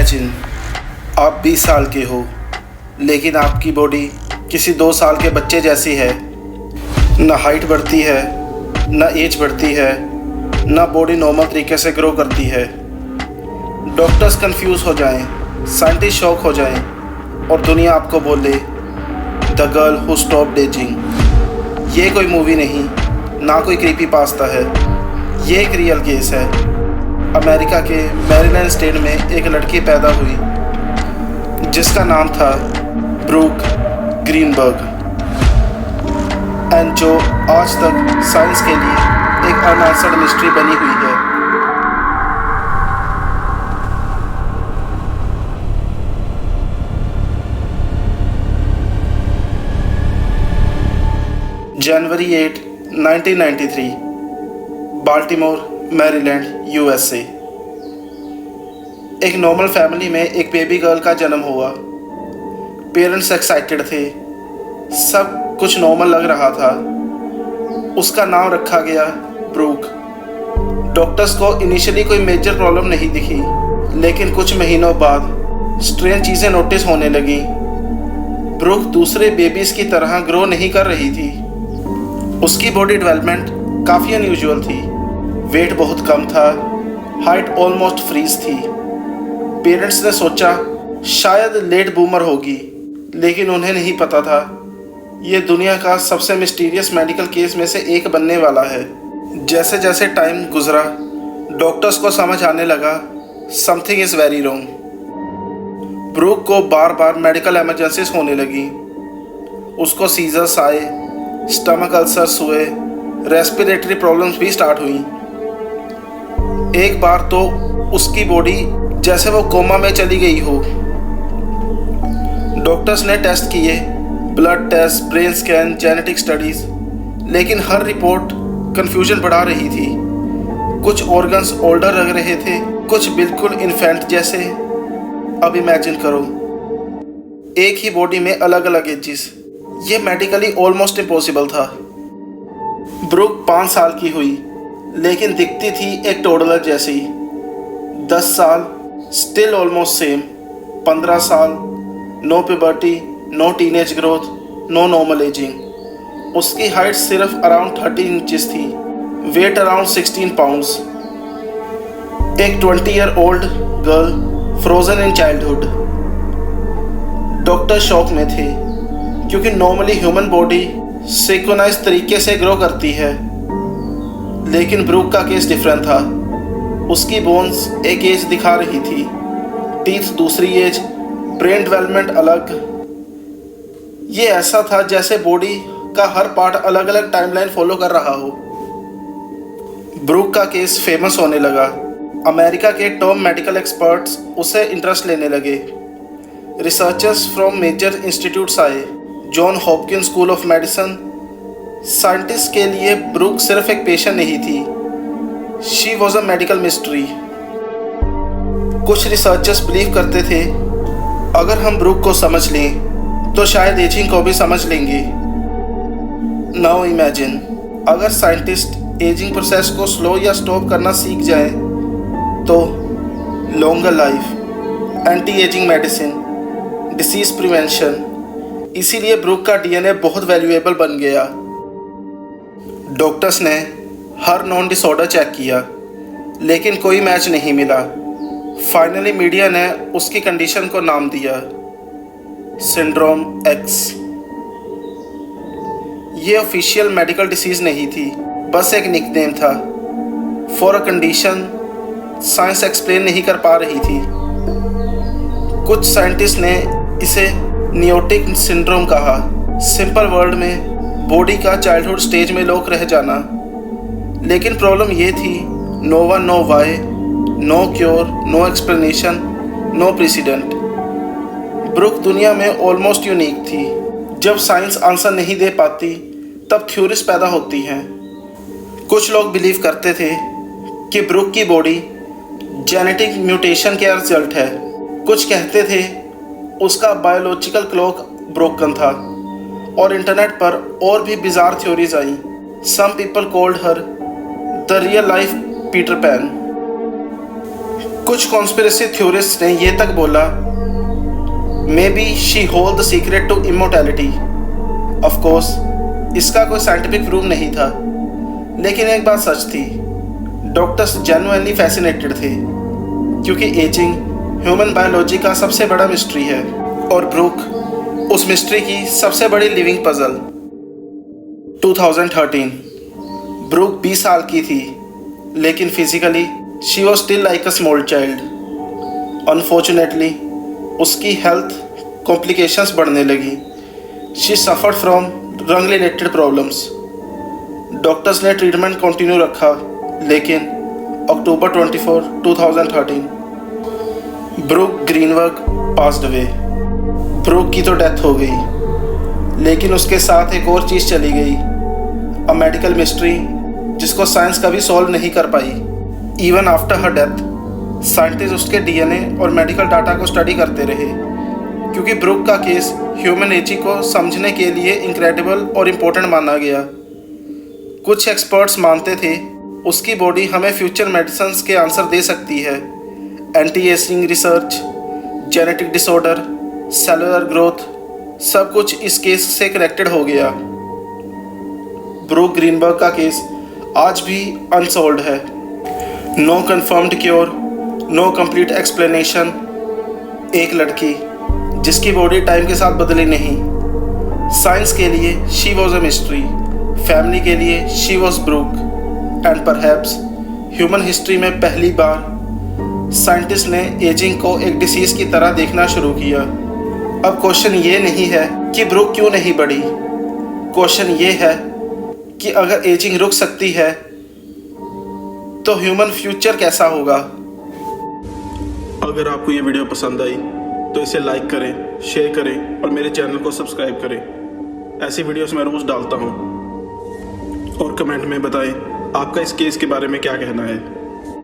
Imagine आप 20 साल के हो, लेकिन आपकी बॉडी किसी 2 साल के बच्चे जैसी है। ना हाइट बढ़ती है, ना एज बढ़ती है, ना बॉडी नॉर्मल तरीके से ग्रो करती है। डॉक्टर्स कंफ्यूज हो जाएं, साइंटिस्ट शॉक हो जाएं और दुनिया आपको बोले the girl who stopped ageing. ये कोई मूवी नहीं, ना कोई क्रीपी पास्ता है, ये एक रियल केस है। अमेरिका के मैरीलैंड स्टेट में एक लड़की पैदा हुई जिसका नाम था ब्रूक ग्रीनबर्ग, एंड जो आज तक साइंस के लिए एक अनआंसर्ड मिस्ट्री बनी हुई है। जनवरी 8, 1993, बाल्टीमोर, मैरीलैंड, यूएसए। एक नॉर्मल फैमिली में एक बेबी गर्ल का जन्म हुआ। पेरेंट्स एक्साइटेड थे, सब कुछ नॉर्मल लग रहा था। उसका नाम रखा गया ब्रूक। डॉक्टर्स को इनिशियली कोई मेजर प्रॉब्लम नहीं दिखी, लेकिन कुछ महीनों बाद स्ट्रेंज चीज़ें नोटिस होने लगी। ब्रूक दूसरे बेबीज की तरह ग्रो नहीं कर रही थी। उसकी बॉडी डेवलपमेंट काफ़ी अनयूजुअल थी। वेट बहुत कम था, हाइट ऑलमोस्ट फ्रीज थी। पेरेंट्स ने सोचा शायद लेट बूमर होगी, लेकिन उन्हें नहीं पता था ये दुनिया का सबसे मिस्टीरियस मेडिकल केस में से एक बनने वाला है। जैसे जैसे टाइम गुजरा, डॉक्टर्स को समझ आने लगा something is very wrong. Brooke को बार बार मेडिकल इमरजेंसीज होने लगी। उसको सीजर्स आए, स्टमक अल्सर्स हुए, रेस्पिरेटरी प्रॉब्लम्स भी स्टार्ट हुई। एक बार तो उसकी बॉडी जैसे वो कोमा में चली गई हो। डॉक्टर्स ने टेस्ट किए, blood test, brain scan, genetic studies, लेकिन हर रिपोर्ट कंफ्यूजन बढ़ा रही थी। कुछ ऑर्गन्स ओल्डर लग रहे थे, कुछ बिल्कुल इन्फेंट जैसे। अब इमेजिन करो, एक ही बॉडी में अलग अलग एजेस। ये मेडिकली ऑलमोस्ट इम्पॉसिबल था। ब्रूक 5 साल की हुई, लेकिन दिखती थी एक टोडलर जैसी। 10 साल स्टिल ऑलमोस्ट सेम। 15 साल no puberty, no teenage growth, no normal ageing. उसकी हाइट सिर्फ अराउंड 13 इंचेस थी, वेट अराउंड 16 पाउंड्स। एक 20 year old girl frozen in childhood. Doctor shock में थे, क्योंकि नॉर्मली ह्यूमन बॉडी सिंक्रोनाइज तरीके से ग्रो करती है, लेकिन ब्रूक का केस डिफरेंट था। उसकी बोन्स एक एज दिखा रही थी, टीथ दूसरी एज, ब्रेन डेवलपमेंट अलग। ये ऐसा था जैसे बॉडी का हर पार्ट अलग अलग टाइमलाइन फॉलो कर रहा हो। ब्रूक का केस फेमस होने लगा। अमेरिका के टॉप मेडिकल एक्सपर्ट्स उसे इंटरेस्ट लेने लगे। रिसर्चर्स फ्रॉम मेजर इंस्टीट्यूट्स आए, John Hopkins school of medicine. Scientist के लिए ब्रूक सिर्फ एक पेशेंट नहीं थी, she was a medical mystery. कुछ रिसर्चर्स बिलीव करते थे अगर हम ब्रूक को समझ लें तो शायद एजिंग को भी समझ लेंगे। नाउ इमेजिन, अगर साइंटिस्ट एजिंग प्रोसेस को स्लो या स्टॉप करना सीख जाए तो longer life, anti ageing medicine, disease prevention. इसीलिए ब्रूक का डीएनए बहुत वैल्यूएबल बन गया। डॉक्टर्स ने हर नॉन डिसऑर्डर चेक किया, लेकिन कोई मैच नहीं मिला। फाइनली मीडिया ने उसकी कंडीशन को नाम दिया सिंड्रोम एक्स। ये ऑफिशियल मेडिकल डिसीज नहीं थी, बस एक निकनेम था for a condition science explain नहीं कर पा रही थी। कुछ साइंटिस्ट ने इसे नियोटिक सिंड्रोम कहा। सिंपल वर्ड में बॉडी का चाइल्डहुड स्टेज में लॉक रह जाना। लेकिन प्रॉब्लम ये थी, no one know why, no cure, no explanation, no precedent. Brooke दुनिया में ऑलमोस्ट यूनिक थी। जब साइंस आंसर नहीं दे पाती तब थ्योरीज पैदा होती हैं। कुछ लोग बिलीव करते थे कि ब्रूक की बॉडी जेनेटिक म्यूटेशन का रिजल्ट है। कुछ कहते थे उसका बायोलॉजिकल क्लॉक ब्रोकन था, और इंटरनेट पर और भी बिजार थ्योरीज आई। Some people called her the real life Peter Pan. कुछ कॉन्स्पिरेसी थ्योरिस्ट ने ये तक बोला, maybe she hold the secret to immortality. Of course इसका कोई साइंटिफिक प्रूफ नहीं था, लेकिन एक बात सच थी, डॉक्टर्स जेन्युइनली फैसिनेटेड थे, क्योंकि एजिंग ह्यूमन बायोलॉजी का सबसे बड़ा मिस्ट्री है और ब्रूक उस मिस्ट्री की सबसे बड़ी लिविंग पजल। 2013 ब्रूक 20 साल की थी, लेकिन physically she was still like a small child. Unfortunately उसकी हेल्थ कॉम्प्लिकेशंस बढ़ने लगी। She suffered from lung related problems. Doctors ने ट्रीटमेंट कंटिन्यू रखा, लेकिन अक्टूबर 24, 2013 Brooke Greenberg passed away. Brooke की तो डेथ हो गई, लेकिन उसके साथ एक और चीज़ चली गई, अ मेडिकल मिस्ट्री जिसको साइंस कभी सॉल्व नहीं कर पाई। Even after her death scientist उसके डीएनए और मेडिकल डाटा को स्टडी करते रहे, क्योंकि ब्रूक का केस ह्यूमन एजिंग को समझने के लिए इनक्रेडिबल और इम्पोर्टेंट माना गया। कुछ एक्सपर्ट्स मानते थे उसकी बॉडी हमें फ्यूचर मेडिसिन्स के आंसर दे सकती है। Anti ageing research, genetic disorder, cellular growth, सब कुछ इस केस से कनेक्टेड हो गया। ब्रूक ग्रीनबर्ग का केस आज भी अनसॉल्व्ड है। No confirmed cure, no complete explanation. एक लड़की जिसकी बॉडी टाइम के साथ बदली नहीं। साइंस के लिए she was a mystery, family के लिए she was Brooke, and perhaps human history में पहली बार साइंटिस्ट ने एजिंग को एक डिसीज की तरह देखना शुरू किया। अब क्वेश्चन ये नहीं है कि ब्रूक क्यों नहीं बढ़ी, क्वेश्चन ये है कि अगर एजिंग रुक सकती है तो ह्यूमन फ्यूचर कैसा होगा। अगर आपको ये वीडियो पसंद आई तो इसे लाइक करें, शेयर करें और मेरे चैनल को सब्सक्राइब करें। ऐसी वीडियोस मैं रोज़ डालता हूँ। और कमेंट में बताएं आपका इस केस के बारे में क्या कहना है।